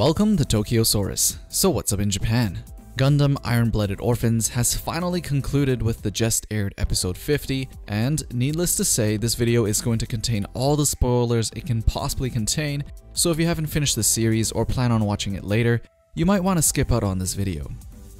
Welcome to Tokyosaurus. So what's up in Japan? Gundam Blooded Orphans has finally concluded with the just aired episode 50, and needless to say, this video is going to contain all the spoilers it can possibly contain, so if you haven't finished the series or plan on watching it later, you might want to skip out on this video.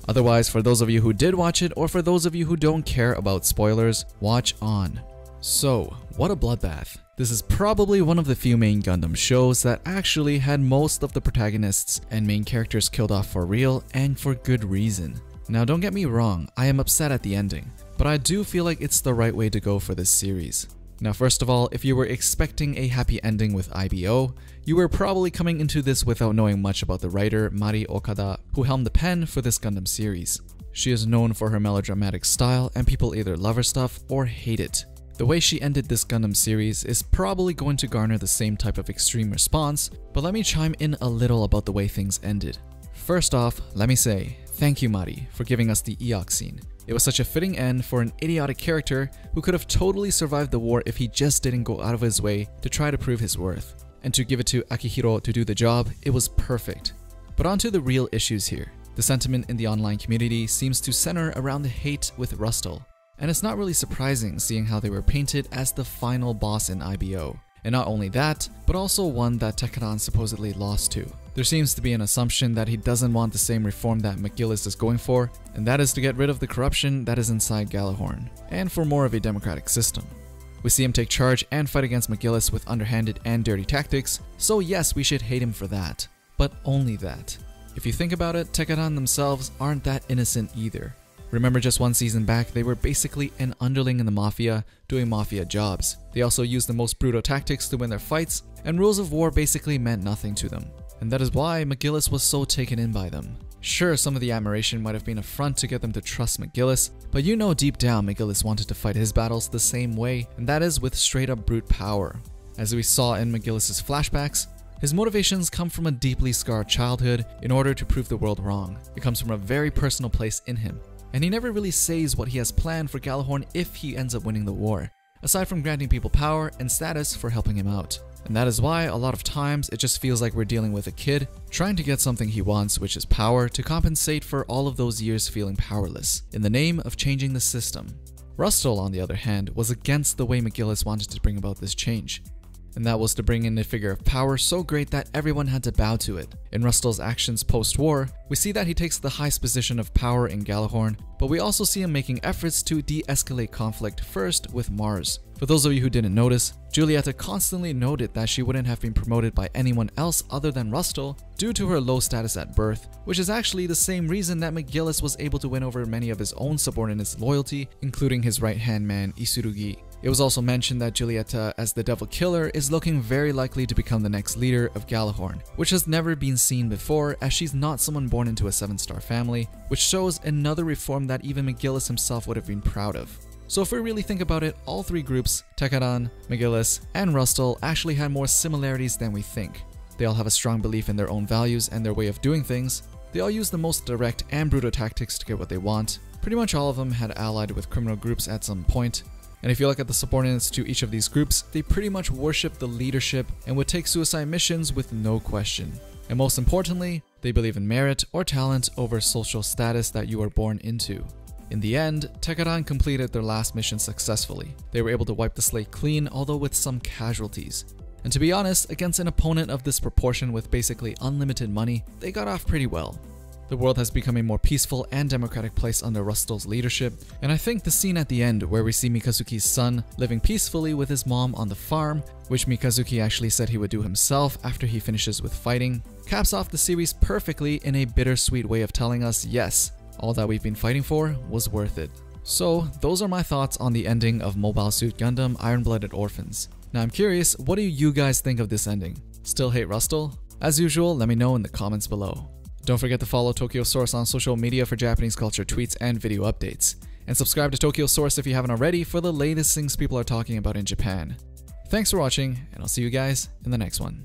Otherwise, for those of you who did watch it, or for those of you who don't care about spoilers, watch on. So, what a bloodbath. This is probably one of the few main Gundam shows that actually had most of the protagonists and main characters killed off for real and for good reason. Now don't get me wrong, I am upset at the ending, but I do feel like it's the right way to go for this series. Now first of all, if you were expecting a happy ending with IBO, you were probably coming into this without knowing much about the writer Mari Okada, who helmed the pen for this Gundam series. She is known for her melodramatic style and people either love her stuff or hate it. The way she ended this Gundam series is probably going to garner the same type of extreme response, but let me chime in a little about the way things ended. First off, let me say, thank you Mari for giving us the Eok scene. It was such a fitting end for an idiotic character who could have totally survived the war if he just didn't go out of his way to try to prove his worth. And to give it to Akihiro to do the job, it was perfect. But on to the real issues here. The sentiment in the online community seems to center around the hate with Rustle. And it's not really surprising seeing how they were painted as the final boss in IBO. And not only that, but also one that Tekadan supposedly lost to. There seems to be an assumption that he doesn't want the same reform that McGillis is going for, and that is to get rid of the corruption that is inside Gjallarhorn, and for more of a democratic system. We see him take charge and fight against McGillis with underhanded and dirty tactics, so yes, we should hate him for that. But only that. If you think about it, Tekadan themselves aren't that innocent either. Remember just one season back, they were basically an underling in the Mafia, doing Mafia jobs. They also used the most brutal tactics to win their fights, and rules of war basically meant nothing to them. And that is why McGillis was so taken in by them. Sure, some of the admiration might have been a front to get them to trust McGillis, but you know deep down McGillis wanted to fight his battles the same way, and that is with straight up brute power. As we saw in McGillis' flashbacks, his motivations come from a deeply scarred childhood in order to prove the world wrong. It comes from a very personal place in him. And he never really says what he has planned for Gjallarhorn if he ends up winning the war, aside from granting people power and status for helping him out. And that is why a lot of times it just feels like we're dealing with a kid trying to get something he wants, which is power, to compensate for all of those years feeling powerless, in the name of changing the system. Rustle, on the other hand, was against the way McGillis wanted to bring about this change. And that was to bring in a figure of power so great that everyone had to bow to it. In Rustle's actions post-war, we see that he takes the highest position of power in Gjallarhorn, but we also see him making efforts to de-escalate conflict first with Mars. For those of you who didn't notice, Julieta constantly noted that she wouldn't have been promoted by anyone else other than Rustle due to her low status at birth, which is actually the same reason that McGillis was able to win over many of his own subordinates' loyalty, including his right-hand man Isurugi. It was also mentioned that Julieta, as the Devil Killer, is looking very likely to become the next leader of Gjallarhorn, which has never been seen before as she's not someone born into a 7-star family, which shows another reform that even McGillis himself would have been proud of. So if we really think about it, all three groups, Tekadan, McGillis, and Rustle, actually had more similarities than we think. They all have a strong belief in their own values and their way of doing things. They all use the most direct and brutal tactics to get what they want. Pretty much all of them had allied with criminal groups at some point. And if you look at the subordinates to each of these groups, they pretty much worship the leadership and would take suicide missions with no question. And most importantly, they believe in merit or talent over social status that you are born into. In the end, Tekadan completed their last mission successfully. They were able to wipe the slate clean, although with some casualties. And to be honest, against an opponent of this proportion with basically unlimited money, they got off pretty well. The world has become a more peaceful and democratic place under Rustle's leadership, and I think the scene at the end where we see Mikazuki's son living peacefully with his mom on the farm, which Mikazuki actually said he would do himself after he finishes with fighting, caps off the series perfectly in a bittersweet way of telling us, yes, all that we've been fighting for was worth it. So, those are my thoughts on the ending of Mobile Suit Gundam Blooded Orphans. Now I'm curious, what do you guys think of this ending? Still hate Rustle? As usual, let me know in the comments below. Don't forget to follow Tokyosaurus on social media for Japanese culture tweets and video updates. And subscribe to Tokyosaurus if you haven't already for the latest things people are talking about in Japan. Thanks for watching, and I'll see you guys in the next one.